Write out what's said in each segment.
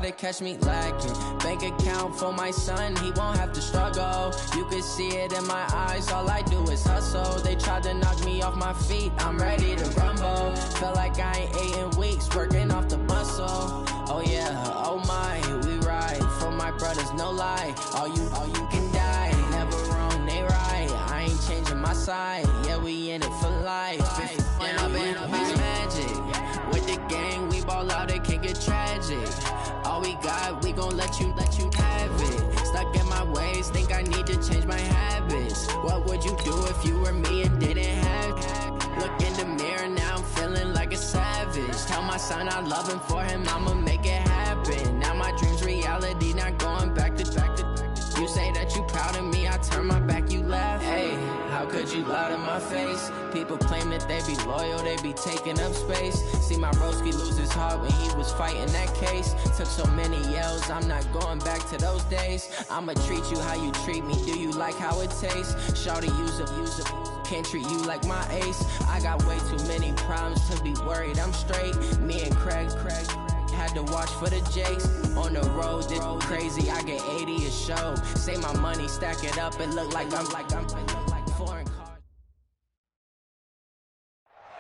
to catch me lacking. Bank account for my son, he won't have to struggle. You can see it in my eyes, all I do is hustle. They tried to knock me off my feet, I'm ready to rumble. Felt like I ain't ate in weeks, working off the muscle. Oh yeah, oh my, we ride for my brothers, no lie. All you can die, never wrong, they right. I ain't changing my side, yeah, we in it for life. When I've been magic, with the gang, we ball out, it can get tragic. All we got, we gon' let you have it. Stuck in my ways, think I need to change my habits. What would you do if you were me and didn't have it? Look in the mirror, now I'm feeling like a savage. Tell my son I love him, for him I'ma make it happen. Now my dream's reality, not going back to. You say that you proud of me, I turn my back, you laugh. Hey, how could you lie to my face? People claim that they be loyal, they be taking up space. See my broski lose his heart when he was fighting that case. Took so many yells, I'm not going back to those days. I'ma treat you how you treat me, do you like how it tastes? Shawty, use up, can't treat you like my ace. I got way too many problems to be worried, I'm straight. Me and Craig had to watch for the Jakes. On the road, this crazy, I get 80 a show. Say my money, stack it up, it look like I'm foreign cars.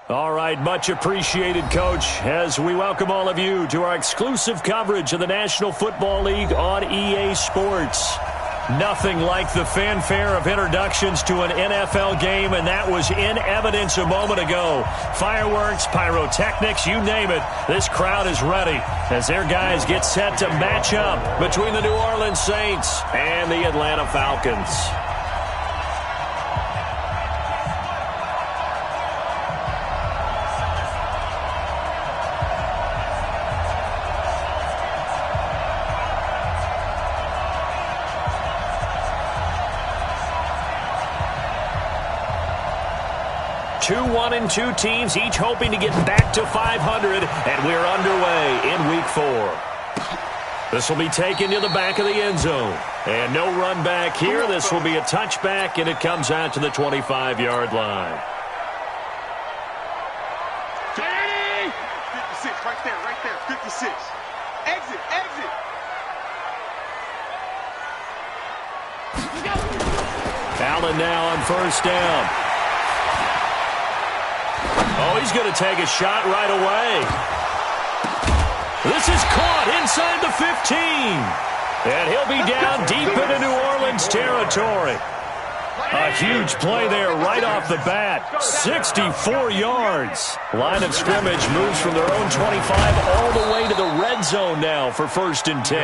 All right, much appreciated, Coach, as we welcome all of you to our exclusive coverage of the National Football League on EA Sports. Nothing like the fanfare of introductions to an NFL game, and that was in evidence a moment ago. Fireworks, pyrotechnics, you name it. This crowd is ready as their guys get set to match up between the New Orleans Saints and the Atlanta Falcons. Two 1-2 teams, each hoping to get back to 500, and we're underway in Week 4. This will be taken to the back of the end zone. And no run back here. This will be a touchback, and it comes out to the 25-yard line. 56, right there, 56. Exit. Allen now on first down. Oh, he's going to take a shot right away. This is caught inside the 15. And he'll be down deep into New Orleans territory. A huge play there right off the bat. 64 yards. Line of scrimmage moves from their own 25 all the way to the red zone now for 1st and 10.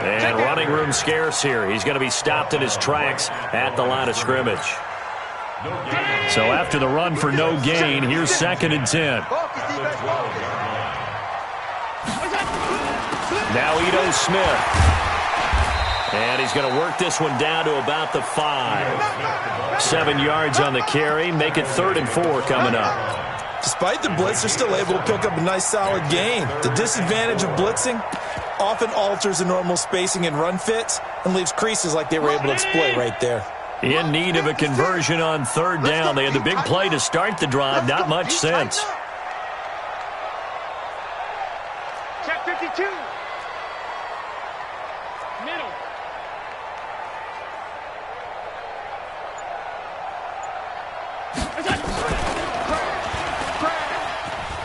And running room scarce here. He's going to be stopped in his tracks at the line of scrimmage. So after the run for no gain, here's 2nd and 10. Now Ito Smith. And he's going to work this one down to about the 5. 7 yards on the carry. Make it 3rd and 4 coming up. Despite the blitz, they're still able to pick up a nice solid gain. The disadvantage of blitzing often alters the normal spacing and run fits and leaves creases like they were able to exploit right there. In need of a conversion on 3rd down. They had the big play to start the drive. Not much sense. Check 52. Middle.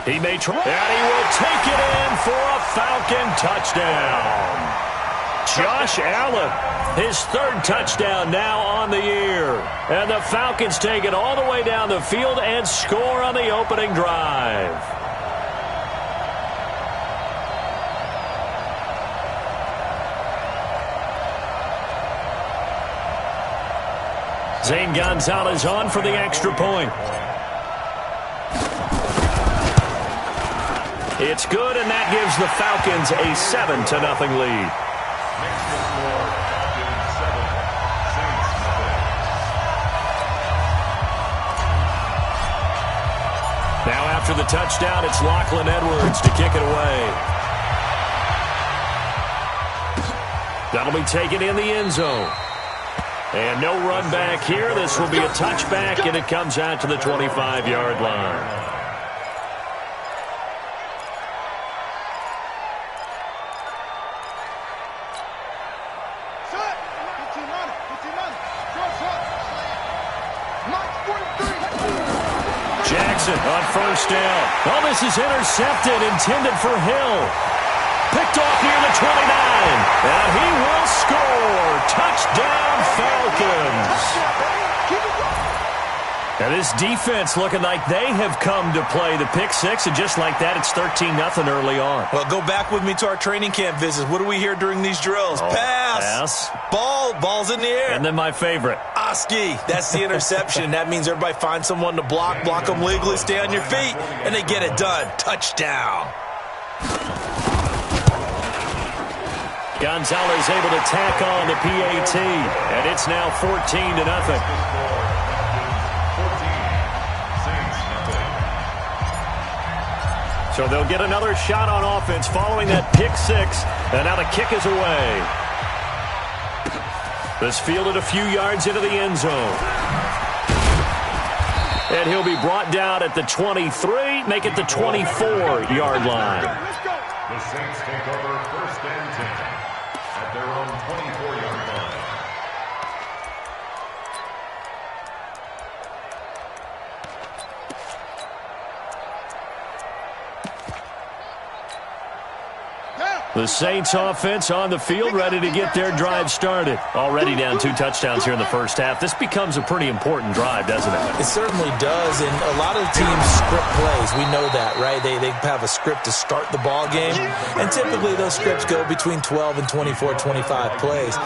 He may try, and he will take it in for a Falcon touchdown. Josh Allen, his 3rd touchdown now on the year. And the Falcons take it all the way down the field and score on the opening drive. Zane Gonzalez on for the extra point. It's good, and that gives the Falcons a 7-0 lead. Now after the touchdown, it's Lachlan Edwards to kick it away. That'll be taken in the end zone. And no run back here. This will be a touchback, and it comes out to the 25-yard line. Jackson on first down. Oh, this is intercepted, intended for Hill. Picked off near the 29. And he will score. Touchdown, Falcons. Now this defense looking like they have come to play the pick six, and just like that, it's 13-0 early on. Well, go back with me to our training camp visits. What do we hear during these drills? Pass. Ball's in the air. And then my favorite. Oski. That's the interception. That means everybody finds someone to block them legally, stay on your feet, and they get it done. Touchdown. Gonzalez able to tack on the PAT, and it's now 14-0. So they'll get another shot on offense following that pick six, and now the kick is away. This fielded a few yards into the end zone. And he'll be brought down at the 23, make it the 24-yard line. The Saints take over 1st and 10 at their own 24-yard line. The Saints offense on the field, ready to get their drive started. Already down 2 touchdowns here in the first half. This becomes a pretty important drive, doesn't it? It certainly does, and a lot of teams script plays. We know that, right? They have a script to start the ball game, and typically those scripts go between 12 and 24, 25 plays.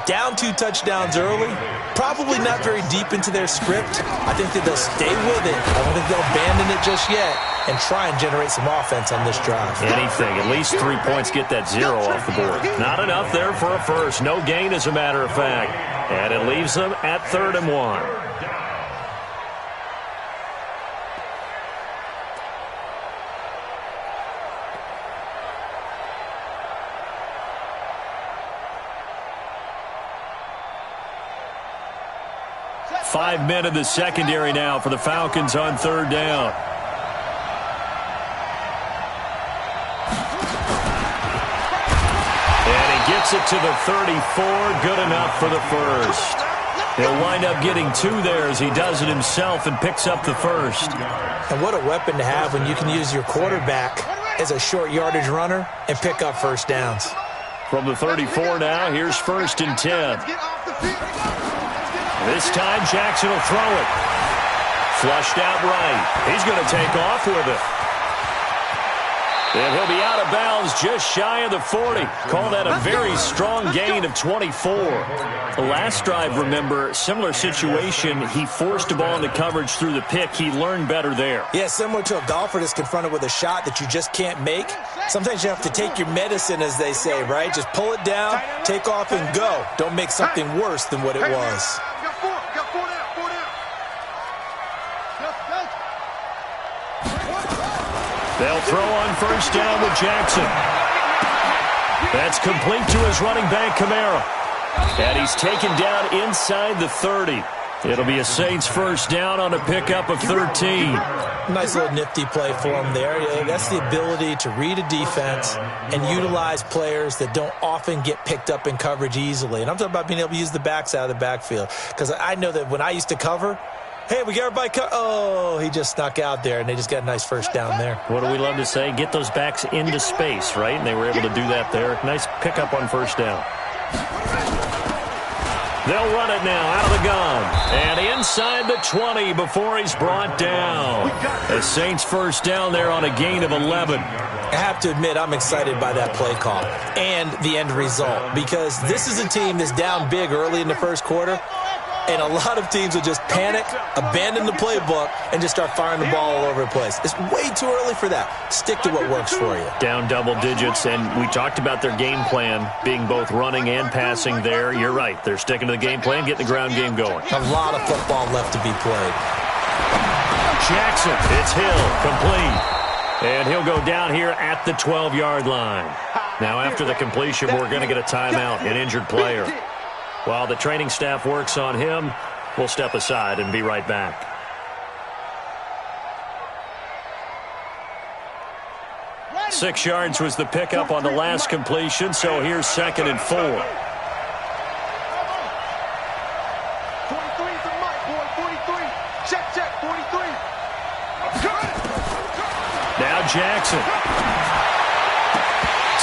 Down 2 touchdowns early, probably not very deep into their script. I think that they'll stay with it. I don't think they'll abandon it just yet and try and generate some offense on this drive. Anything, at least 3 points, get that 0 off the board. Not enough there for a first. No gain, as a matter of fact. And it leaves them at 3rd and 1. Five men in the secondary now for the Falcons on 3rd down. And he gets it to the 34. Good enough for the first. He'll wind up getting 2 there as he does it himself and picks up the first. And what a weapon to have when you can use your quarterback as a short yardage runner and pick up first downs. From the 34 now, here's 1st and 10. This time, Jackson will throw it. Flushed out right. He's going to take off with it. And he'll be out of bounds just shy of the 40. Call that a very strong gain of 24. The last drive, remember, similar situation. He forced the ball into coverage through the pick. He learned better there. Yeah, similar to a golfer that's confronted with a shot that you just can't make. Sometimes you have to take your medicine, as they say, right? Just pull it down, take off, and go. Don't make something worse than what it was. They'll throw on 1st down with Jackson. That's complete to his running back, Kamara. And he's taken down inside the 30. It'll be a Saints 1st down on a pickup of 13. Nice little nifty play for him there. Yeah, that's the ability to read a defense and utilize players that don't often get picked up in coverage easily. And I'm talking about being able to use the backs out of the backfield. Because I know that when I used to cover, hey, we got everybody oh, he just snuck out there, and they just got a nice 1st down there. What do we love to say? Get those backs into space, right? And they were able to do that there. Nice pickup on 1st down. They'll run it now out of the gun. And inside the 20 before he's brought down. The Saints 1st down there on a gain of 11. I have to admit, I'm excited by that play call and the end result, because this is a team that's down big early in the 1st quarter. And a lot of teams will just panic, abandon the playbook, and just start firing the ball all over the place. It's way too early for that. Stick to what works for you. Down double digits, and we talked about their game plan being both running and passing there. You're right. They're sticking to the game plan, getting the ground game going. A lot of football left to be played. Jackson, it's Hill, complete. And he'll go down here at the 12-yard line. Now, after the completion, we're going to get a timeout, an injured player. While the training staff works on him, we'll step aside and be right back. Six yards was the pickup on the last completion, so here's 2nd and 4. 43 is the mic, boy. 43. Check, 43. Jackson.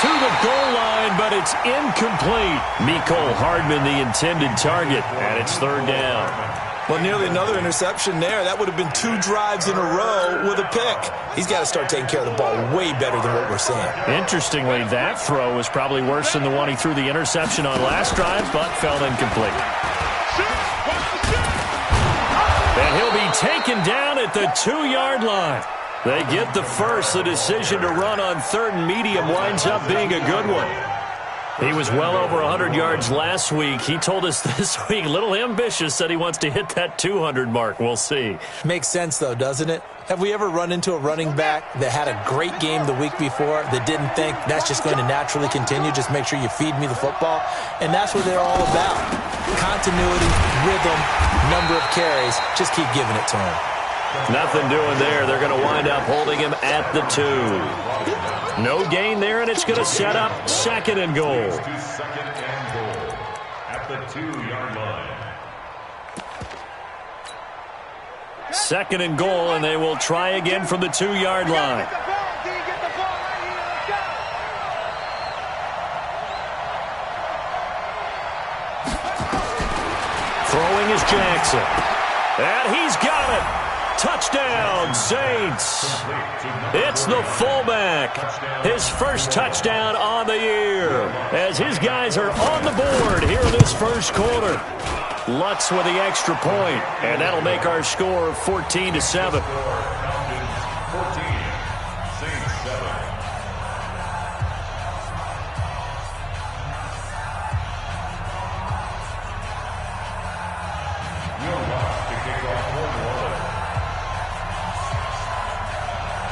To the goal line, but it's incomplete. Mecole Hardman, the intended target, and it's third down. Well, nearly another interception there. That would have been 2 drives in a row with a pick. He's got to start taking care of the ball way better than what we're seeing. Interestingly, that throw was probably worse than the one he threw the interception on last drive, but fell incomplete. And he'll be taken down at the 2-yard line. They get the first. The decision to run on third and medium winds up being a good one. He was well over 100 yards last week. He told us this week, a little ambitious, said he wants to hit that 200 mark. We'll see. Makes sense, though, doesn't it? Have we ever run into a running back that had a great game the week before that didn't think that's just going to naturally continue? Just make sure you feed me the football. And that's what they're all about. Continuity, rhythm, number of carries. Just keep giving it to him. Nothing doing there. They're going to wind up holding him at the 2. No gain there, and it's going to set up second and goal. Second and goal at the 2-yard line. Second and goal, and they will try again from the 2-yard line. Throwing is Jackson. And he's got it. Touchdown, Saints. It's the fullback. His first touchdown on the year as his guys are on the board here in this first quarter. Lutz with the extra point, and that'll make our score 14-7.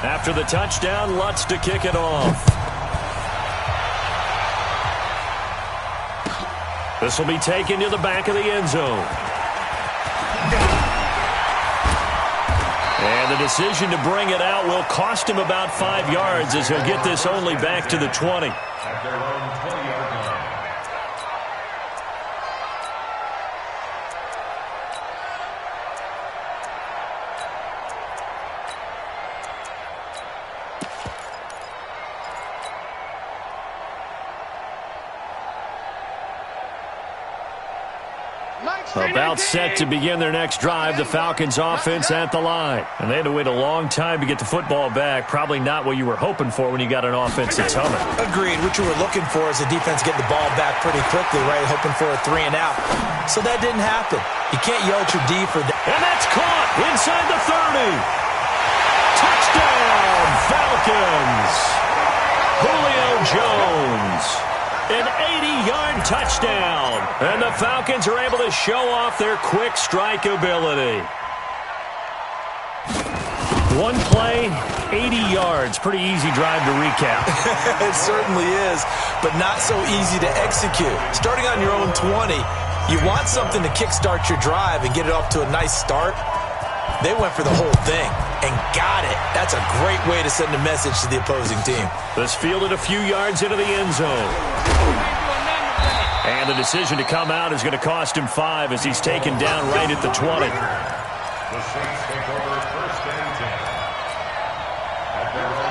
After the touchdown, Lutz to kick it off. This will be taken to the back of the end zone. And the decision to bring it out will cost him about 5 yards as he'll get this only back to the 20. At their own 20-yard line. About set to begin their next drive, the Falcons offense at the line. And they had to wait a long time to get the football back. Probably not what you were hoping for when you got an offense that's humming. Agreed. What you were looking for is the defense getting the ball back pretty quickly, right? Hoping for a 3 and out. So that didn't happen. You can't yell at your D for that. And that's caught inside the 30. Touchdown, Falcons. Julio Jones. An 80-yard touchdown. And the Falcons are able to show off their quick strike ability. One play, 80 yards. Pretty easy drive to recap. It certainly is, but not so easy to execute. Starting on your own 20, you want something to kickstart your drive and get it off to a nice start. They went for the whole thing and got it. That's a great way to send a message to the opposing team. This fielded a few yards into the end zone. And the decision to come out is going to cost him 5 as he's taken down right at the 20. The Saints take over first and 10.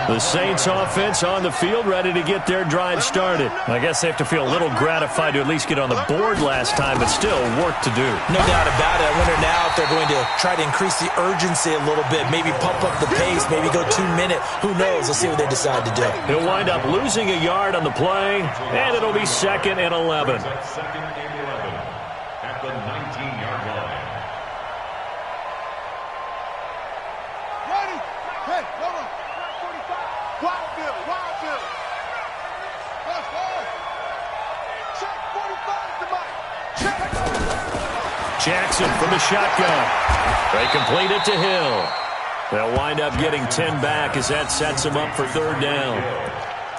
The Saints offense on the field ready to get their drive started. I guess they have to feel a little gratified to at least get on the board last time, but still work to do. No doubt about it. I wonder now if they're going to try to increase the urgency a little bit, maybe pump up the pace, maybe go 2 minute. Who knows? Let's see what they decide to do. He'll wind up losing a yard on the play, and it'll be 2nd and 11. Second and 11 at the 19-yard line. Ready? Hey, hold on. 45. Wild Billy, Wild Billy. Let's go. Check 45 to Mike. Check. Jackson from the shotgun. They complete it to Hill. They'll wind up getting 10 back as that sets them up for 3rd down.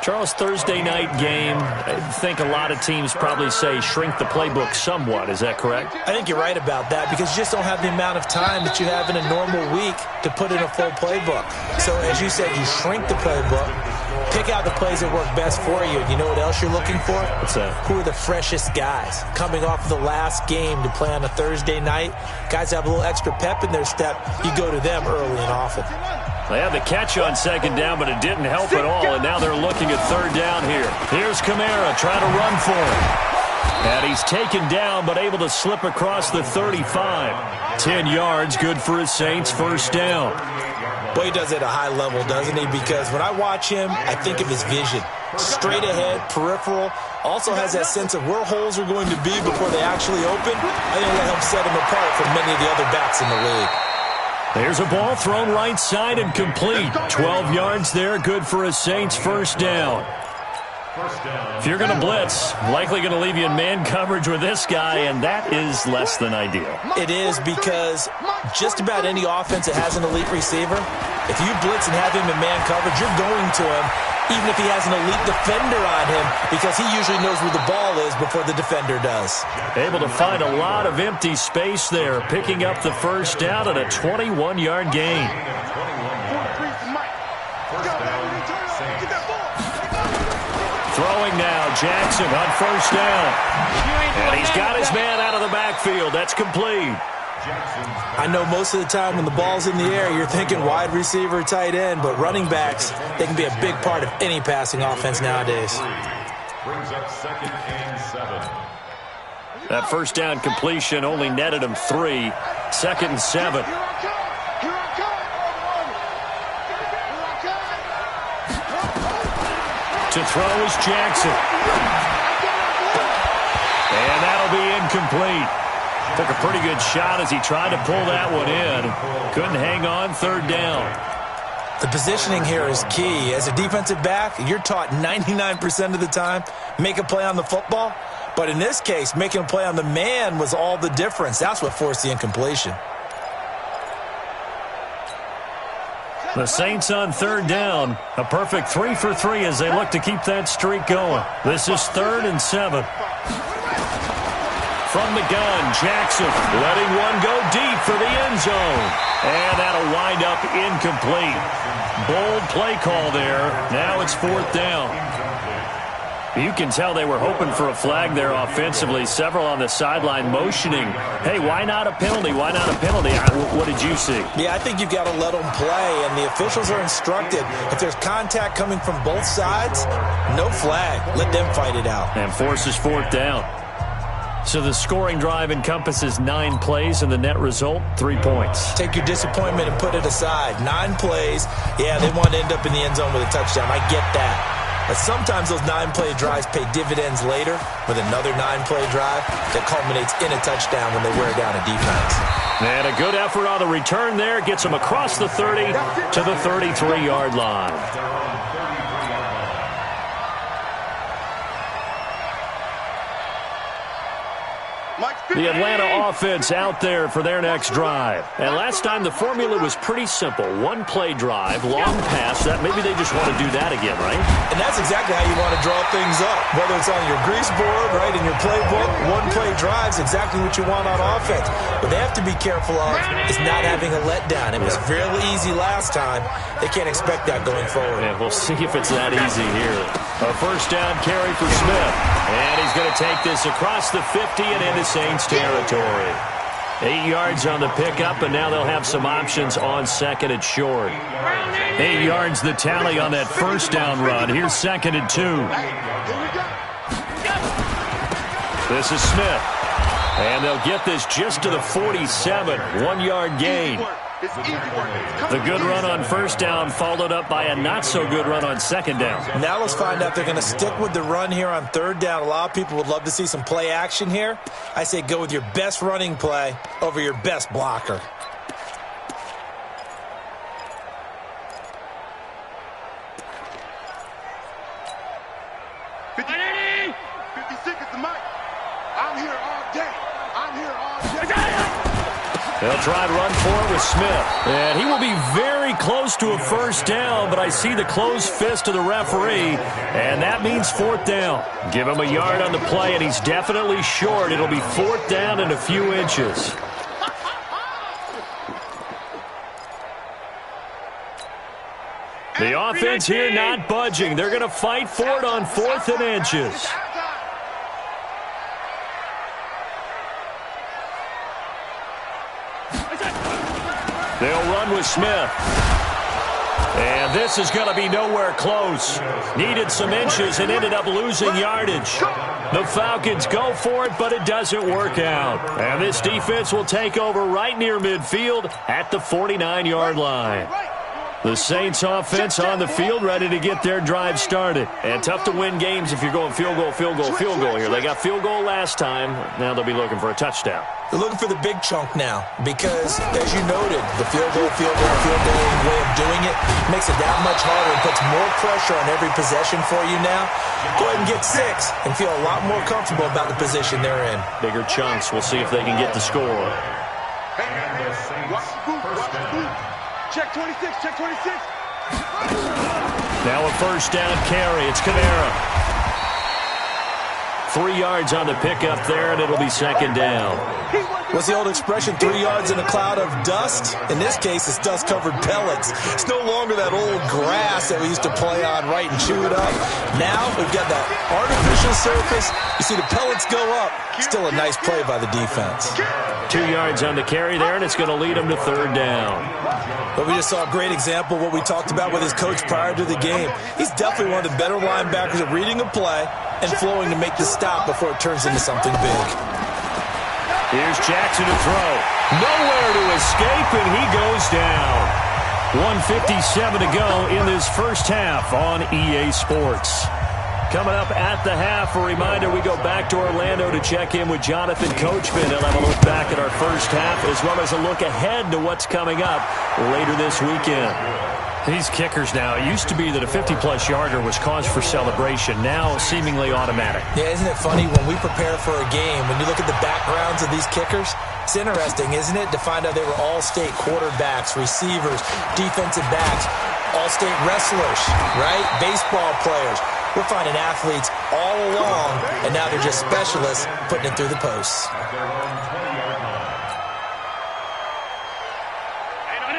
Charles, Thursday night game, I think a lot of teams probably say shrink the playbook somewhat. Is that correct? I think you're right about that because you just don't have the amount of time that you have in a normal week to put in a full playbook. So as you said, you shrink the playbook, pick out the plays that work best for you. You know what else you're looking for? What's that? Who are the freshest guys coming off of the last game to play on a Thursday night? Guys have a little extra pep in their step. You go to them early and often. They had the catch on second down, but it didn't help at all, and now they're looking at third down here. Here's Kamara trying to run for him. And he's taken down, but able to slip across the 35. 10 yards, good for his Saints, first down. Boy, he does it at a high level, doesn't he? Because when I watch him, I think of his vision. Straight ahead, peripheral. Also has that sense of where holes are going to be before they actually open. I think that helps set him apart from many of the other backs in the league. There's a ball thrown right side and complete. 12 yards there, good for a Saints first down. If you're going to blitz, likely going to leave you in man coverage with this guy, and that is less than ideal. It is, because just about any offense that has an elite receiver, if you blitz and have him in man coverage, you're going to him, even if he has an elite defender on him, because he usually knows where the ball is before the defender does. Able to find a lot of empty space there, picking up the first down and a 21-yard gain. Throwing now, Jackson on first down. And he's got his man out of the backfield. That's complete. I know most of the time when the ball's in the air, you're thinking wide receiver, tight end, but running backs, they can be a big part of any passing offense nowadays. Brings up 2nd and 7. That first down completion only netted him 3. 2nd and 7. To throw is Jackson. And that'll be incomplete. Took a pretty good shot as he tried to pull that one in. Couldn't hang on, third down. The positioning here is key. As a defensive back, you're taught 99% of the time, make a play on the football. But in this case, making a play on the man was all the difference. That's what forced the incompletion. The Saints on third down. A perfect 3 for 3 as they look to keep that streak going. This is 3rd and 7. From the gun, Jackson letting one go deep for the end zone. And that'll wind up incomplete. Bold play call there. Now it's 4th down. You can tell they were hoping for a flag there offensively. Several on the sideline motioning. Hey, why not a penalty? Why not a penalty? What did you see? Yeah, I think you've got to let them play, and the officials are instructed. If there's contact coming from both sides, no flag. Let them fight it out. And forces 4th down. So the scoring drive encompasses 9 plays, and the net result, 3 points. Take your disappointment and put it aside. 9 plays. Yeah, they want to end up in the end zone with a touchdown. I get that. But sometimes those 9-play drives pay dividends later with another 9-play drive that culminates in a touchdown when they wear down a defense. And a good effort on the return there. Gets them across the 30 to the 33-yard line. The Atlanta offense out there for their next drive. And last time the formula was pretty simple. 1-play drive, long pass. That maybe they just want to do that again, right? And that's exactly how you want to draw things up. Whether it's on your grease board, right, in your playbook, 1-play drive's exactly what you want on offense. What they have to be careful of is not having a letdown. It was really easy last time. They can't expect that going forward. And we'll see if it's that easy here. A first down carry for Smith. And he's going to take this across the 50 and into Saints territory. 8 yards on the pickup, and now they'll have some options on 2nd and short. 8 yards the tally on that first down run. Here's 2nd and 2. This is Smith. And they'll get this just to the 47. 1-yard gain. The good run on first down followed up by a not-so-good run on second down. Now let's find out if they're going to stick with the run here on third down. A lot of people would love to see some play action here. I say go with your best running play over your best blocker. They'll try to run for it with Smith. And he will be very close to a first down, but I see the closed fist of the referee, and that means 4th down. Give him a yard on the play, and he's definitely short. It'll be 4th down and a few inches. The offense here not budging. They're going to fight for it on 4th and inches. They'll run with Smith. And this is going to be nowhere close. Needed some inches and ended up losing yardage. The Falcons go for it, but it doesn't work out. And this defense will take over right near midfield at the 49-yard line. The Saints offense on the field, ready to get their drive started. And tough to win games if you're going field goal, field goal, field goal here. They got field goal last time. Now they'll be looking for a touchdown. They're looking for the big chunk now because, as you noted, the field goal way of doing it makes it that much harder and puts more pressure on every possession for you now. Go ahead and get 6 and feel a lot more comfortable about the position they're in. Bigger chunks. We'll see if they can get the score. Check 26, check 26. Now a first down carry. It's Kamara. 3 yards on the pickup there, and it'll be second down. What's the old expression, 3 yards in a cloud of dust? In this case, it's dust-covered pellets. It's no longer that old grass that we used to play on, right, and chew it up. Now we've got that artificial surface. You see the pellets go up. Still a nice play by the defense. 2 yards on the carry there, and it's going to lead him to third down. But we just saw a great example of what we talked about with his coach prior to the game. He's definitely one of the better linebackers at reading a play and flowing to make the stop before it turns into something big. Here's Jackson to throw. Nowhere to escape, and he goes down. 1:57 to go in this first half on EA Sports. Coming up at the half, a reminder, we go back to Orlando to check in with Jonathan Coachman. He'll have a look back at our first half as well as a look ahead to what's coming up later this weekend. These kickers now, it used to be that a 50-plus yarder was cause for celebration. Now seemingly automatic. Yeah, isn't it funny when we prepare for a game, when you look at the backgrounds of these kickers, it's interesting, isn't it, to find out they were all-state quarterbacks, receivers, defensive backs, all-state wrestlers, right? Baseball players. We're finding athletes all along, and now they're just specialists putting it through the posts.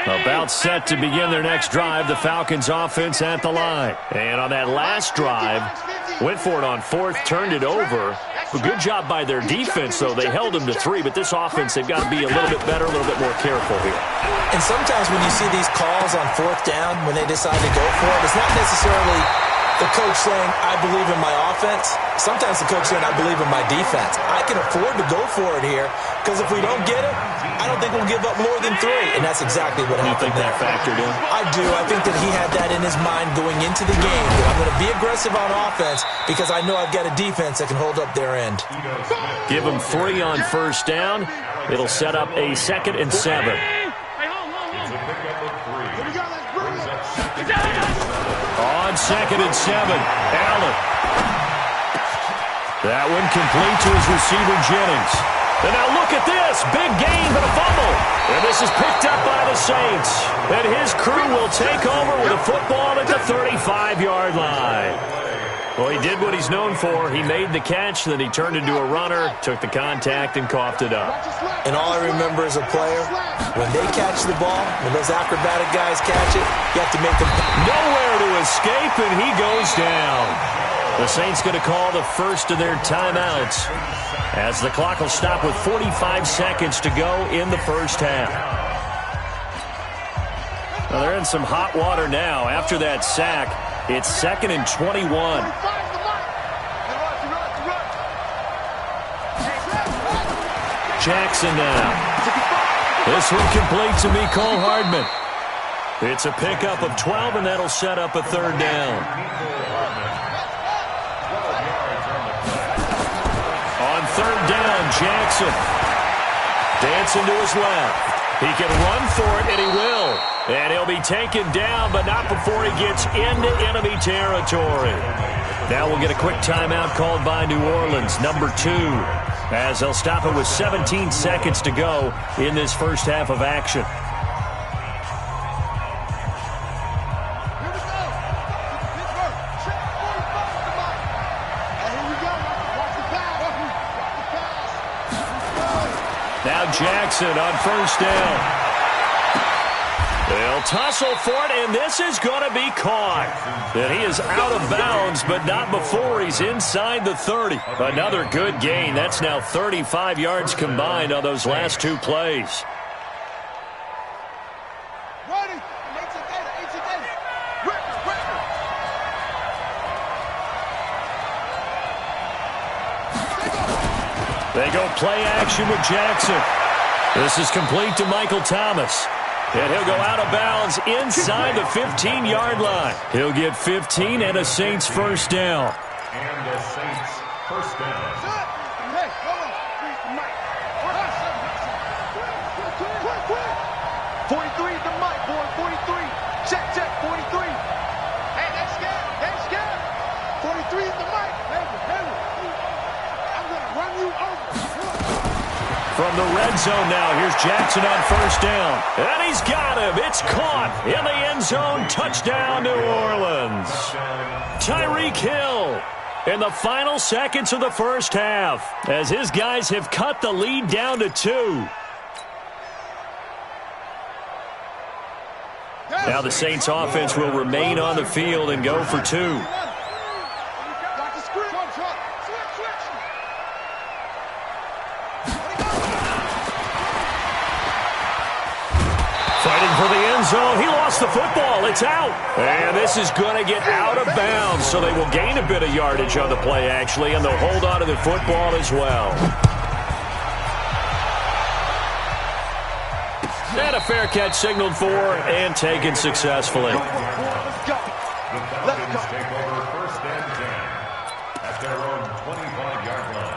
About set to begin their next drive, the Falcons offense at the line. And on that last drive, went for it on fourth, turned it over. A good job by their defense, though. They held them to 3, but this offense, they've got to be a little bit better, a little bit more careful here. And sometimes when you see these calls on fourth down, when they decide to go for it, it's not necessarily the coach saying, I believe in my offense. Sometimes the coach saying, I believe in my defense. I can afford to go for it here because if we don't get it, I don't think we'll give up more than 3. And that's exactly what happened. You think that factored in? I do. I think that he had that in his mind going into the game. That I'm going to be aggressive on offense because I know I've got a defense that can hold up their end. Give them 3 on first down. It'll set up a 2nd and 7. On 2nd and 7, Allen. That one complete to his receiver, Jennings. And now look at this. Big gain, but a fumble. And this is picked up by the Saints. And his crew will take over with a football at the 35-yard line. Well, he did what he's known for. He made the catch, then he turned into a runner, took the contact, and coughed it up. And all I remember as a player, when they catch the ball, when those acrobatic guys catch it, you have to make them... Nowhere to escape, and he goes down. The Saints going to call the first of their timeouts as the clock will stop with 45 seconds to go in the first half. Well, they're in some hot water now. After that sack, it's 2nd and 21. Jackson now. This one complete to Mecole Hardman. It's a pickup of 12, and that'll set up a third down. On third down, Jackson. Dancing to his left. He can run for it, and he will. And he'll be taken down, but not before he gets into enemy territory. Now we'll get a quick timeout called by New Orleans, number 2, as they'll stop it with 17 seconds to go in this first half of action. Now Jackson on first down. They'll tussle for it, and this is going to be caught. And he is out of bounds, but not before he's inside the 30. Another good gain. That's now 35 yards combined on those last 2 plays. They go play action with Jackson. This is complete to Michael Thomas. And he'll go out of bounds inside the 15-yard line. He'll get 15 and a Saints first down. And the Saints first down. Hey, hold on. 43 is the mic, boy. 43. Check, 43. Hey, they scared. 43 is the mic. I'm going to run you over. From the red zone now, here's Jackson on first down. And he's got him. It's caught in the end zone. Touchdown, New Orleans. Tyreek Hill in the final seconds of the first half as his guys have cut the lead down to 2. Now the Saints offense will remain on the field and go for 2. Fighting for the end zone. He lost the football. It's out. And this is going to get out of bounds, so they will gain a bit of yardage on the play, actually, and they'll hold on to the football as well. And a fair catch signaled for and taken successfully. The Falcons take over first and 10 at their own 25-yard line.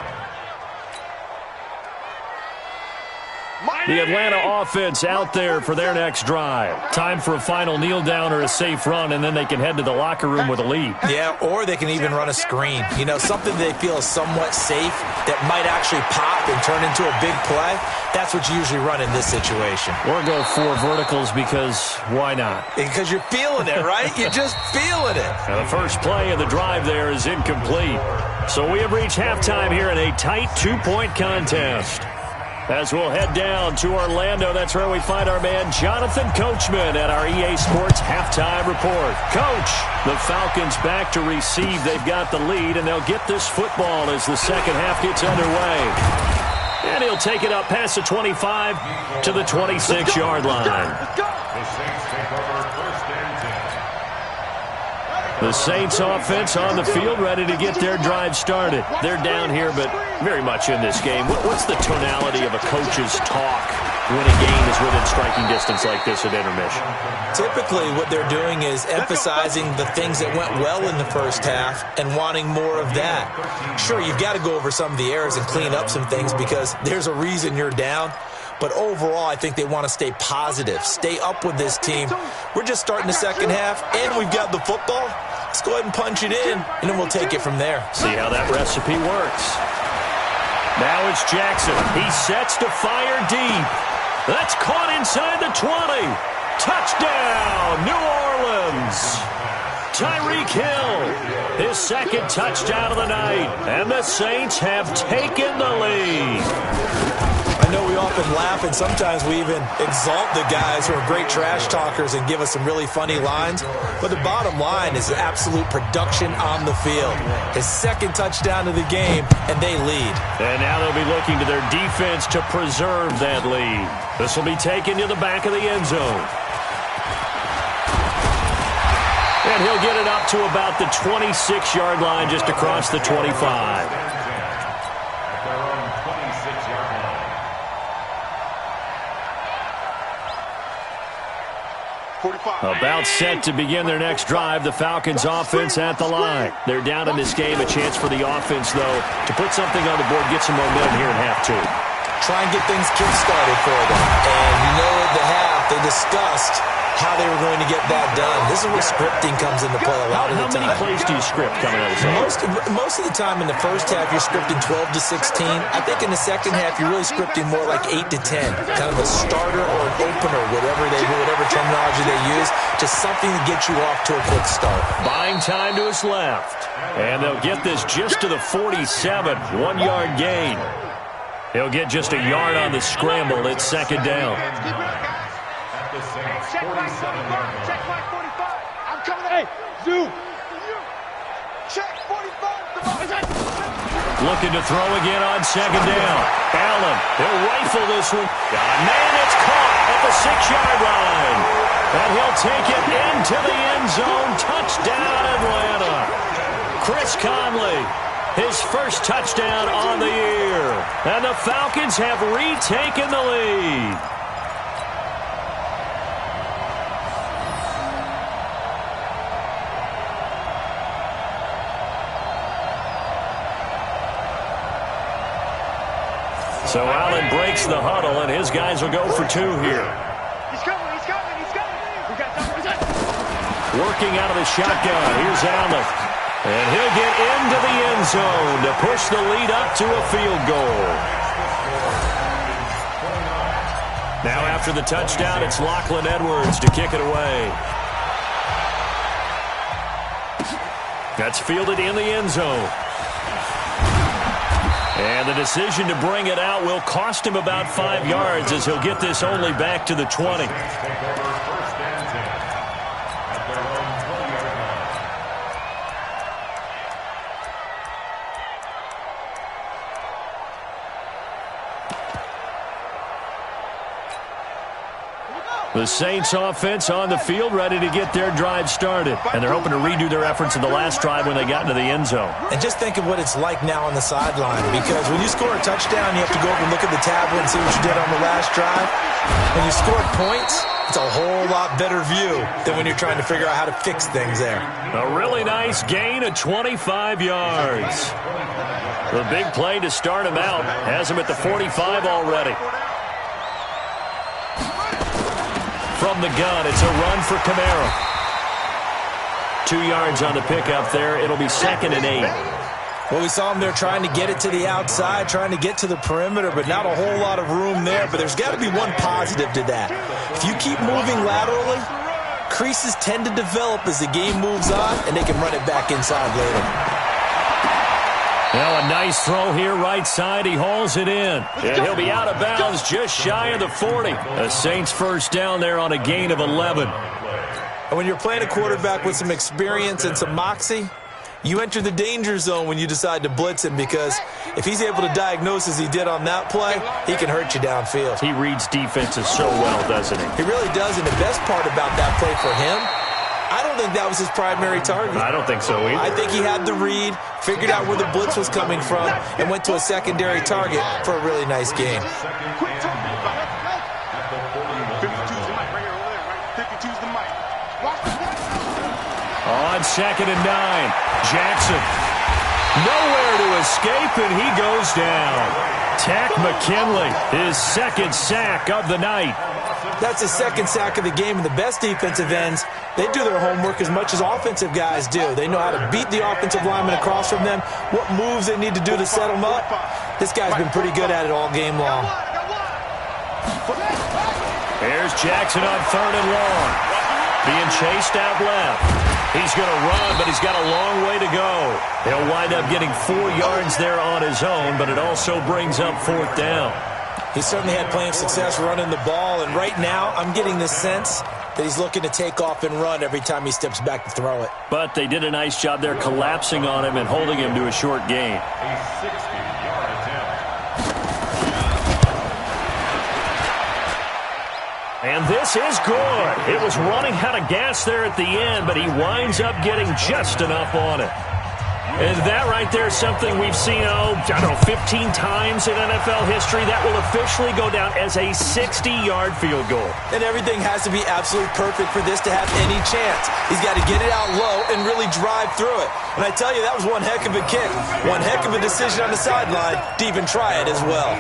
The Atlanta offense out there for their next drive. Time for a final kneel down or a safe run, and then they can head to the locker room with a lead. Yeah, or they can even run a screen. You know, something they feel is somewhat safe that might actually pop and turn into a big play. That's what you usually run in this situation. Or go 4 verticals because why not? Because you're feeling it, right? You're just feeling it. And the first play of the drive there is incomplete. So we have reached halftime here in a tight 2-point contest. As we'll head down to Orlando, that's where we find our man Jonathan Coachman at our EA Sports Halftime Report. Coach, the Falcons back to receive. They've got the lead, and they'll get this football as the second half gets underway. And he'll take it up past the 25 to the 26-yard line. The Saints take over first and 10. The Saints offense on the field, ready to get their drive started. They're down here, but very much in this game. What's the tonality of a coach's talk when a game is within striking distance like this at intermission? Typically, what they're doing is emphasizing the things that went well in the first half and wanting more of that. Sure, you've got to go over some of the errors and clean up some things because there's a reason you're down. But overall, I think they want to stay positive, stay up with this team. We're just starting the second half, and we've got the football. Let's go ahead and punch it in, and then we'll take it from there. See how that recipe works. Now it's Jackson. He sets to fire deep. That's caught inside the 20. Touchdown, New Orleans. Tyreek Hill, his second touchdown of the night. And the Saints have taken the lead. I know we often laugh, and sometimes we even exalt the guys who are great trash talkers and give us some really funny lines. But the bottom line is absolute production on the field. His second touchdown of the game, and they lead. And now they'll be looking to their defense to preserve that lead. This will be taken to the back of the end zone. And he'll get it up to about the 26-yard line, just across the 25. About set to begin their next drive, the Falcons offense at the line. They're down in this game. A chance for the offense, though, to put something on the board, get some momentum here in half 2. Try and get things kick-started for them. And you know at the half, they discussed how they were going to get that done. This is where scripting comes into play a lot of the time. How many plays do you script coming out of the game? Most of the time in the first half, you're scripting 12 to 16. I think in the second half, you're really scripting more like 8 to 10. Kind of a starter or an opener, whatever terminology they use, just something to get you off to a quick start. Buying time to his left. And they'll get this just to the 47, 1-yard gain. He'll get just a yard on the scramble. It's second down. The Saints, 47-yard line. Check 45. I'm coming. Hey, Zoo. Check 45. Looking to throw again on second down. Allen, he'll rifle this one. Man, it's caught at the 6-yard line. And he'll take it into the end zone. Touchdown, Atlanta. Chris Conley his first touchdown on the year. And the Falcons have retaken the lead. So Allen breaks the huddle, and his guys will go for 2 here. He's coming. We got time. Working out of the shotgun. Here's Allen. And he'll get into the end zone to push the lead up to a field goal. Now after the touchdown, it's Lachlan Edwards to kick it away. That's fielded in the end zone. And the decision to bring it out will cost him about 5 yards as he'll get this only back to the 20. The Saints offense on the field, ready to get their drive started. And they're hoping to redo their efforts in the last drive when they got into the end zone. And just think of what it's like now on the sideline, because when you score a touchdown, you have to go over and look at the tablet and see what you did on the last drive. When you score points, it's a whole lot better view than when you're trying to figure out how to fix things there. A really nice gain of 25 yards. The big play to start him out has him at the 45 already. From the gun, it's a run for Kamara. 2 yards on the pickup there. It'll be 2nd and 8. Well, we saw him there trying to get it to the outside, trying to get to the perimeter, but not a whole lot of room there. But there's got to be one positive to that. If you keep moving laterally, creases tend to develop as the game moves on, and they can run it back inside later. Now a nice throw here right side. He hauls it in. And he'll be out of bounds just shy of the 40. A Saints first down there on a gain of 11. And when you're playing a quarterback with some experience and some moxie, you enter the danger zone when you decide to blitz him, because if he's able to diagnose as he did on that play, he can hurt you downfield. He reads defenses so well, doesn't he? He really does, and the best part about that play for him, I don't think that was his primary target. I don't think so either. I think he had the read, figured out where the blitz was coming from, and went to a secondary target for a really nice game. On 2nd and 9, Jackson. Nowhere to escape, and he goes down. Tack McKinley, his 2nd sack of the night. That's his 2nd sack of the game, and the best defensive ends, they do their homework as much as offensive guys do. They know how to beat the offensive lineman across from them, what moves they need to do to set them up. This guy's been pretty good at it all game long. Here's Jackson on 3rd and long. Being chased out left. He's going to run, but he's got a long way to go. He'll wind up getting 4 yards there on his own, but it also brings up 4th down. He certainly had plenty of success running the ball, and right now I'm getting the sense that he's looking to take off and run every time he steps back to throw it. But they did a nice job there collapsing on him and holding him to a short gain. A 60-yard attempt. And this is good. It was running out of gas there at the end, but he winds up getting just enough on it. And that right there is something we've seen, 15 times in NFL history. That will officially go down as a 60-yard field goal. And everything has to be absolutely perfect for this to have any chance. He's got to get it out low and really drive through it. And I tell you, that was one heck of a kick. One heck of a decision on the sideline to even try it as well.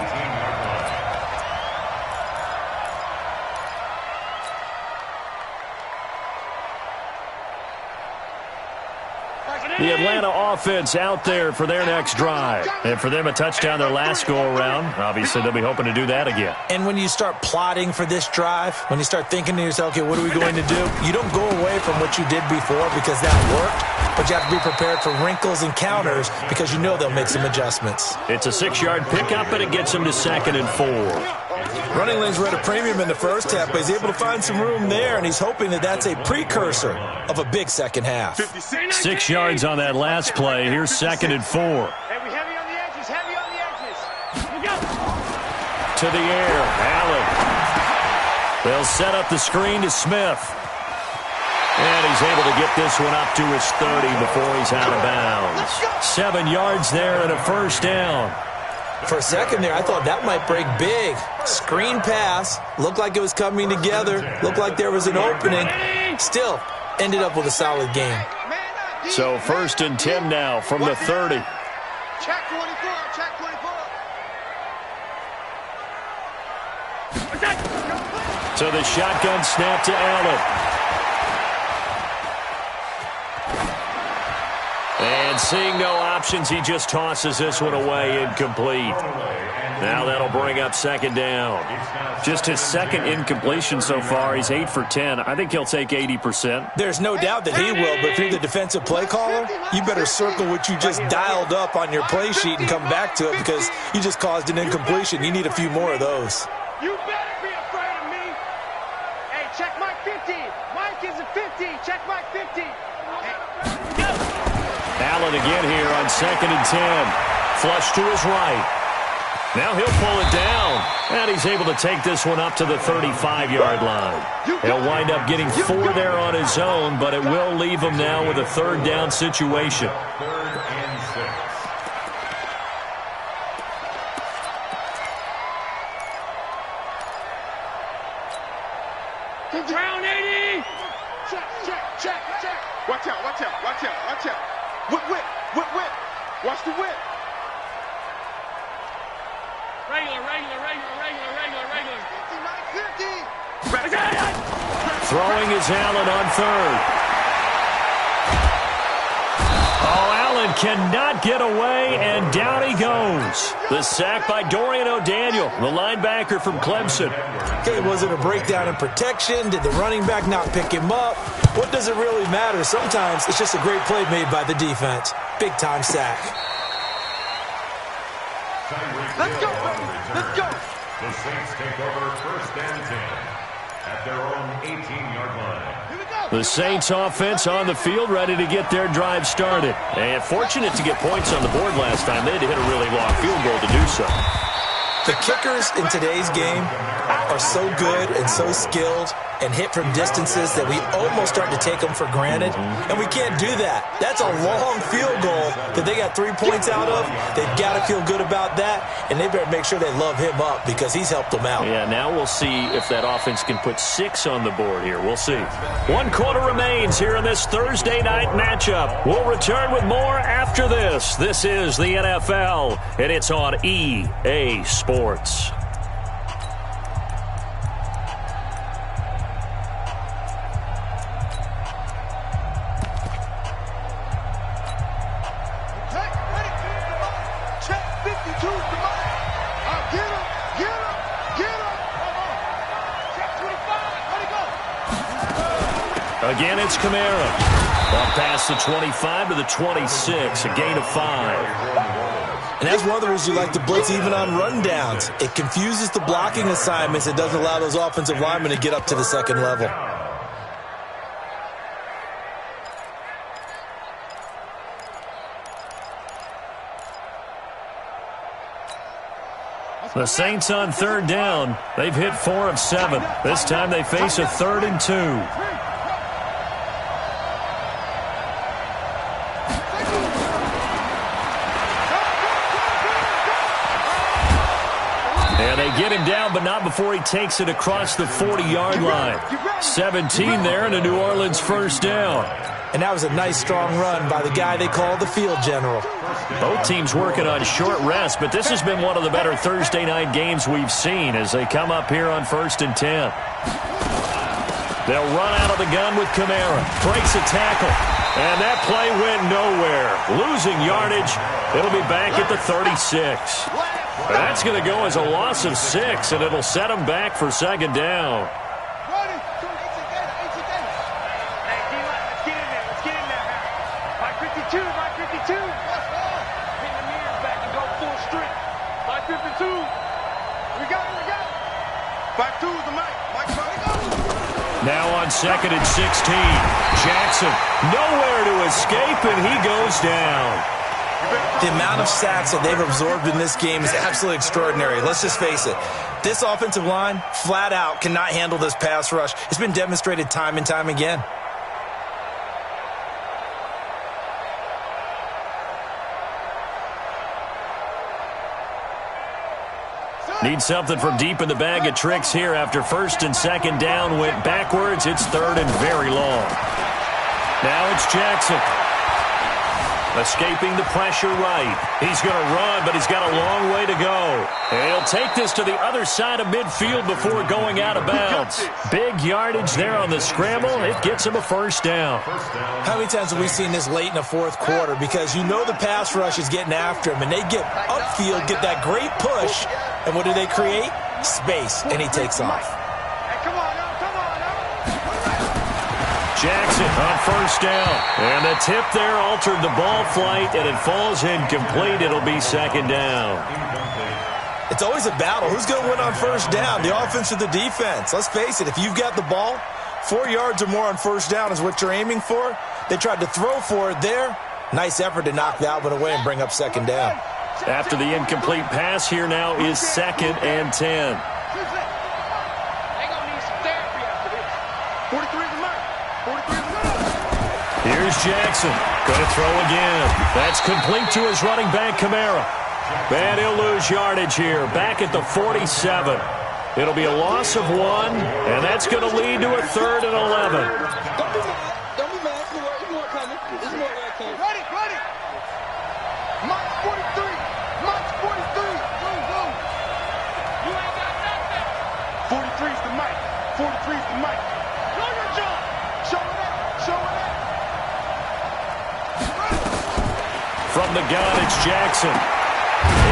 The Atlanta offense out there for their next drive. And for them, a touchdown their last go-around. Obviously, they'll be hoping to do that again. And when you start plotting for this drive, when you start thinking to yourself, okay, what are we going to do? You don't go away from what you did before because that worked, but you have to be prepared for wrinkles and counters because you know they'll make some adjustments. It's a 6-yard pickup, and it gets them to 2nd and 4. Running lanes were at a premium in the first half, but he's able to find some room there, and he's hoping that that's a precursor of a big second half. 6 yards on that last play. Here's 2nd and 4. Heavy on the edges, heavy on the edges. To the air, Allen. They'll set up the screen to Smith. And he's able to get this one up to his 30 before he's out of bounds. 7 yards there and a first down. For a second there, I thought that might break big. Screen pass. Looked like it was coming together. Looked like there was an opening. Still, ended up with a solid game. So 1st and 10 now from the 30. Check 24, check 24. So the shotgun snap to Allen. And seeing no options, he just tosses this one away, incomplete. Now that'll bring up 2nd down. Just his 2nd incompletion so far. He's 8 for 10. I think he'll take 80%. There's no doubt that he will, but if you're the defensive play caller, you better circle what you just dialed up on your play sheet and come back to it because you just caused an incompletion. You need a few more of those. You better be afraid of me. Hey, check Mike 50. Mike is a 50. Check Mike 50. Hey, go. Allen again here on 2nd and 10. Flush to his right. Now he'll pull it down. And he's able to take this one up to the 35-yard line. He'll wind up getting 4 there on his own, but it will leave him now with a 3rd down situation. 3rd and 6. Round 80. Check. Watch out. Whip. Watch the whip. Regular. 50. Throwing is Allen on 3rd. Oh, Allen cannot get away, and down he goes. The sack by Dorian O'Daniel, the linebacker from Clemson. Okay, was it a breakdown in protection? Did the running back not pick him up? What does it really matter? Sometimes it's just a great play made by the defense. Big-time sack. Let's go, baby. Let's go. The Saints take over 1st and 10 at their own 18-yard line. Here we go. The Saints offense on the field, ready to get their drive started. And fortunate to get points on the board last time. They had to hit a really long field goal to do so. The kickers in today's game are so good and so skilled and hit from distances that we almost start to take them for granted, and we can't do that. That's a long field goal that they got 3 points out of. They've got to feel good about that, and they better make sure they love him up because he's helped them out. Yeah, now we'll see if that offense can put 6 on the board here. We'll see. 1 quarter remains here in this Thursday night matchup. We'll return with more after this. This is the NFL, and it's on EA Sports. Again, it's Kamara. Up past the 25 to the 26, a gain of 5. And that's one of the reasons you like to blitz even on rundowns. It confuses the blocking assignments. It doesn't allow those offensive linemen to get up to the 2nd level. The Saints on 3rd down. They've hit 4 of 7. This time they face a 3rd and 2. And they get him down, but not before he takes it across the 40-yard line. 17 there and a New Orleans 1st down. And that was a nice, strong run by the guy they call the field general. Both teams working on short rest, but this has been one of the better Thursday night games we've seen as they come up here on 1st and 10. They'll run out of the gun with Kamara. Breaks a tackle. And that play went nowhere. Losing yardage. It'll be back at the 36. That's going to go as a loss of 6, and it'll set them back for 2nd down. Now on 2nd and 16. Jackson nowhere to escape, and he goes down. The amount of sacks that they've absorbed in this game is absolutely extraordinary. Let's just face it. This offensive line, flat out, cannot handle this pass rush. It's been demonstrated time and time again. Need something from deep in the bag of tricks here after first and second down went backwards. It's third and very long. Now it's Jackson. Escaping the pressure right. He's going to run, but he's got a long way to go. And he'll take this to the other side of midfield before going out of bounds. Big yardage there on the scramble. It gets him a first down. How many times have we seen this late in the fourth quarter? Because you know the pass rush is getting after him, and they get upfield, get that great push, and what do they create? Space, and he takes off. Jackson on first down. And the tip there altered the ball flight, and it falls incomplete. It'll be second down. It's always a battle. Who's going to win on first down, the offense or the defense? Let's face it, if you've got the ball, 4 yards or more on first down is what you're aiming for. They tried to throw for it there. Nice effort to knock that one away and bring up second down. After the incomplete pass, here now is second and 10. Here's Jackson. Going to throw again. That's complete to his running back, Kamara. And he'll lose yardage here. Back at the 47. It'll be a loss of 1, and that's going to lead to a third and 11. Don't be mad. There's more coming. There's more where it came. Ready. Mike 43. Mike 43. Go. You ain't got nothing. 43's the mic. 43's the mic. Know your job. Show it up. From the gun, it's Jackson.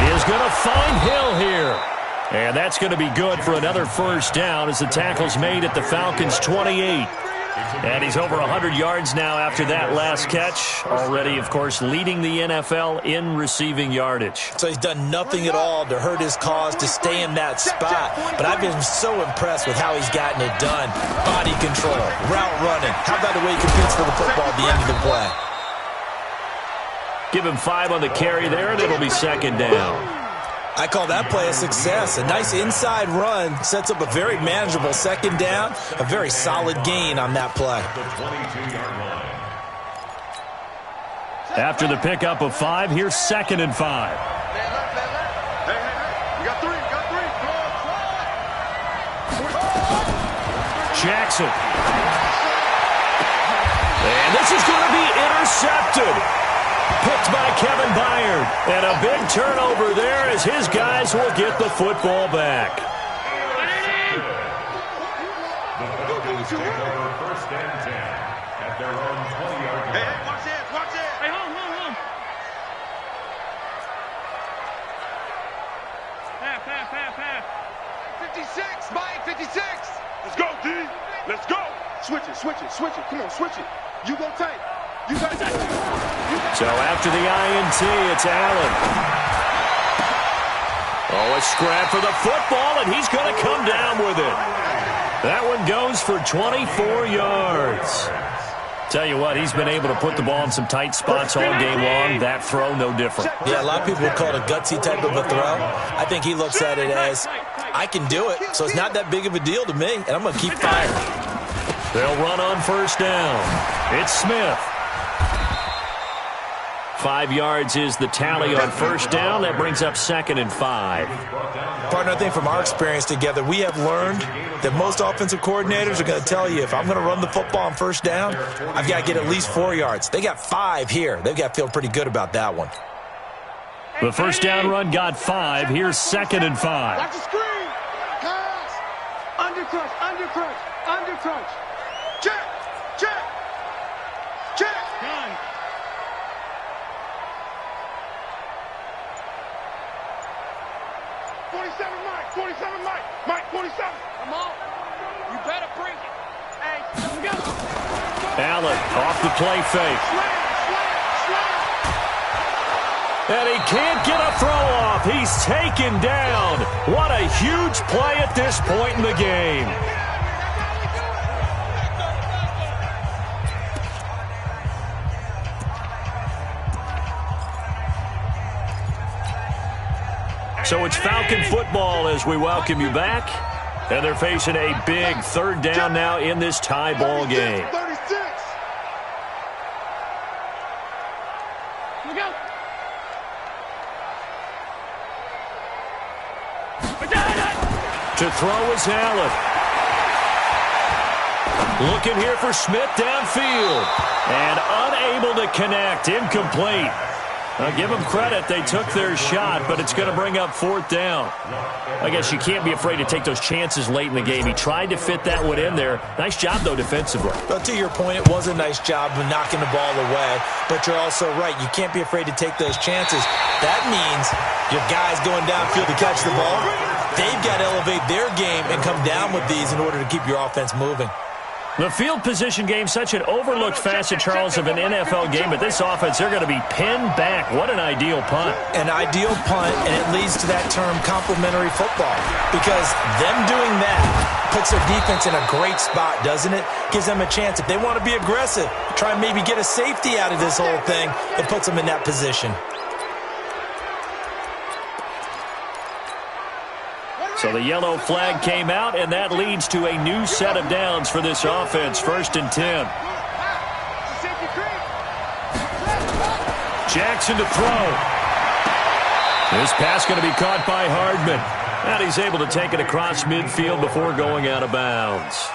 He is going to find Hill here. And that's going to be good for another first down as the tackle's made at the Falcons' 28. And he's over 100 yards now after that last catch. Already, of course, leading the NFL in receiving yardage. So he's done nothing at all to hurt his cause to stay in that spot. But I've been so impressed with how he's gotten it done. Body control, route running. How about the way he competes for the football at the end of the play? Give him 5 on the carry there, and it'll be second down. I call that play a success. A nice inside run sets up a very manageable second down. A very solid gain on that play. After the pickup of 5, here's second and 5. Hey, you got three. Jackson. And this is going to be intercepted. Picked by Kevin Byard. And a big turnover there as his guys will get the football back. The Falcons take over first and 10 at their own 20-yard line. Hey, watch this. Hey, hold. Half. 56, Mike, 56. Let's go, D. Let's go. Switch it. Come on, switch it. You go tank. You got that. So after the INT, it's Allen. Oh, a scrap for the football, and he's going to come down with it. That one goes for 24 yards. Tell you what, he's been able to put the ball in some tight spots all game long. That throw, no different. Yeah, a lot of people would call it a gutsy type of a throw. I think he looks at it as, I can do it, so it's not that big of a deal to me, and I'm going to keep firing. They'll run on first down. It's Smith. 5 yards is the tally on first down. That brings up second and 5. Partner, I think from our experience together, we have learned that most offensive coordinators are going to tell you, if I'm going to run the football on first down, I've got to get at least 4 yards. They got 5 here. They've got to feel pretty good about that one. The first down run got 5. Here's second and 5. Watch the screen. Pass. Undercrunch. Check. Done. 47, Mike. 47. Come on. You better bring it. Hey, let's go. Allen off the play fake. Slam. And he can't get a throw off. He's taken down. What a huge play at this point in the game. So it's Falcon football as we welcome you back. And they're facing a big third down now in this tie ball game. 36. Here we go. To throw is Allen. Looking here for Smith downfield. And unable to connect. Incomplete. I'll give them credit. They took their shot, but it's going to bring up 4th down. I guess you can't be afraid to take those chances late in the game. He tried to fit that one in there. Nice job, though, defensively. But to your point, it was a nice job of knocking the ball away. But you're also right. You can't be afraid to take those chances. That means your guys going downfield to catch the ball, they've got to elevate their game and come down with these in order to keep your offense moving. The field position game, such an overlooked facet, Charles, of an NFL game, but this offense, they're going to be pinned back. What an ideal punt. An ideal punt, and it leads to that term complementary football, because them doing that puts their defense in a great spot, doesn't it? Gives them a chance. If they want to be aggressive, try and maybe get a safety out of this whole thing, it puts them in that position. So the yellow flag came out, and that leads to a new set of downs for this offense. 1st and 10. Jackson to throw. This pass going to be caught by Hardman. And he's able to take it across midfield before going out of bounds.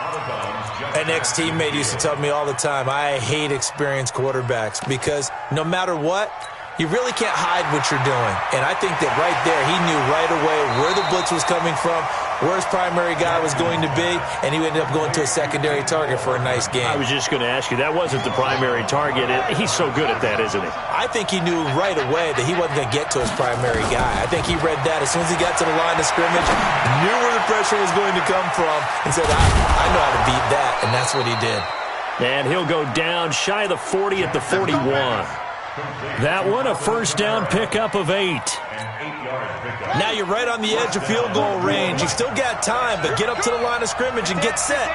An ex-teammate used to tell me all the time, I hate experienced quarterbacks because no matter what, you really can't hide what you're doing. And I think that right there, he knew right away where the blitz was coming from, where his primary guy was going to be, and he ended up going to a secondary target for a nice game. I was just going to ask you, that wasn't the primary target. He's so good at that, isn't he? I think he knew right away that he wasn't going to get to his primary guy. I think he read that as soon as he got to the line of scrimmage, knew where the pressure was going to come from, and said, I know how to beat that, and that's what he did. And he'll go down shy of the 40 at the 41. That one, a 1st down pickup of 8. Now you're right on the edge of field goal range. You've still got time, but get up to the line of scrimmage and get set.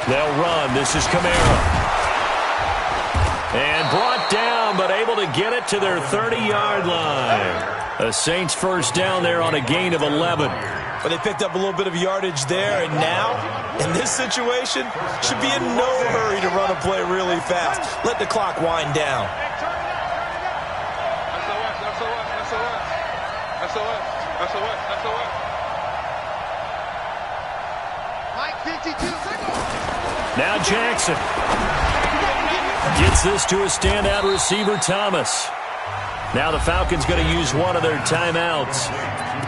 They'll run. This is Kamara. And brought down, but able to get it to their 30-yard line. The Saints 1st down there on a gain of 11. But they picked up a little bit of yardage there, and now, in this situation, should be in no hurry to run a play really fast. Let the clock wind down. Now Jackson gets this to a standout receiver, Thomas. Now the Falcons going to use one of their timeouts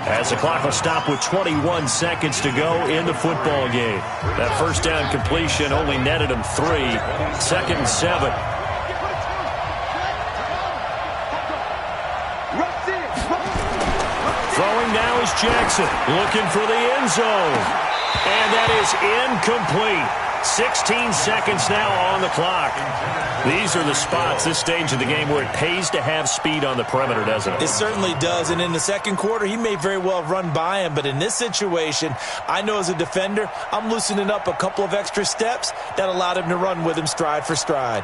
as the clock will stop with 21 seconds to go in the football game. That 1st down completion only netted them 3. 2nd and 7. Throwing now is Jackson, looking for the end zone. And that is incomplete. 16 seconds now on the clock. These are the spots, this stage of the game, where it pays to have speed on the perimeter, doesn't it? It certainly does, and in the 2nd quarter, he may very well run by him, but in this situation, I know as a defender, I'm loosening up a couple of extra steps that allowed him to run with him stride for stride.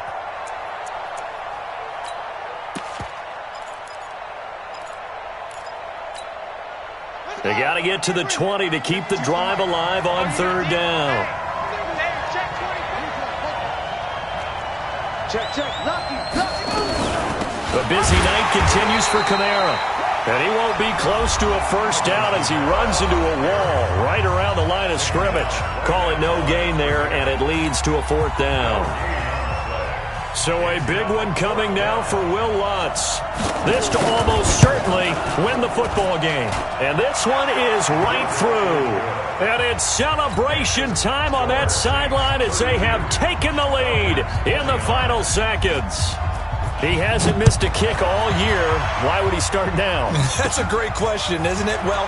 They got to get to the 20 to keep the drive alive on 3rd down. The busy night continues for Kamara. And he won't be close to a 1st down as he runs into a wall right around the line of scrimmage. Call it no gain there, and it leads to a 4th down. So a big one coming now for Will Lutz. This to almost certainly win the football game. And this one is right through. And it's celebration time on that sideline as they have taken the lead in the final seconds. He hasn't missed a kick all year. Why would he start now? That's a great question, isn't it? Well,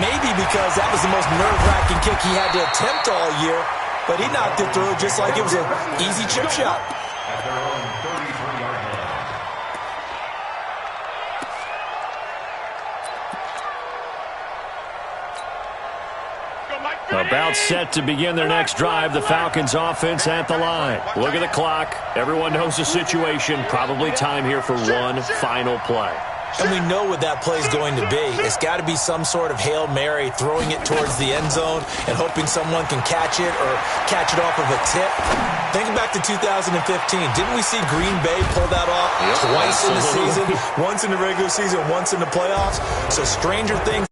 maybe because that was the most nerve-wracking kick he had to attempt all year, but he knocked it through just like it was an easy chip shot. At their own 33-yard line. About set to begin their next drive, the Falcons offense at the line. Look at the clock. Everyone knows the situation. Probably time here for one final play. And we know what that play is going to be. It's got to be some sort of Hail Mary, throwing it towards the end zone and hoping someone can catch it or catch it off of a tip. Think back to 2015. Didn't we see Green Bay pull that off twice in the season? Once in the regular season, once in the playoffs. So stranger things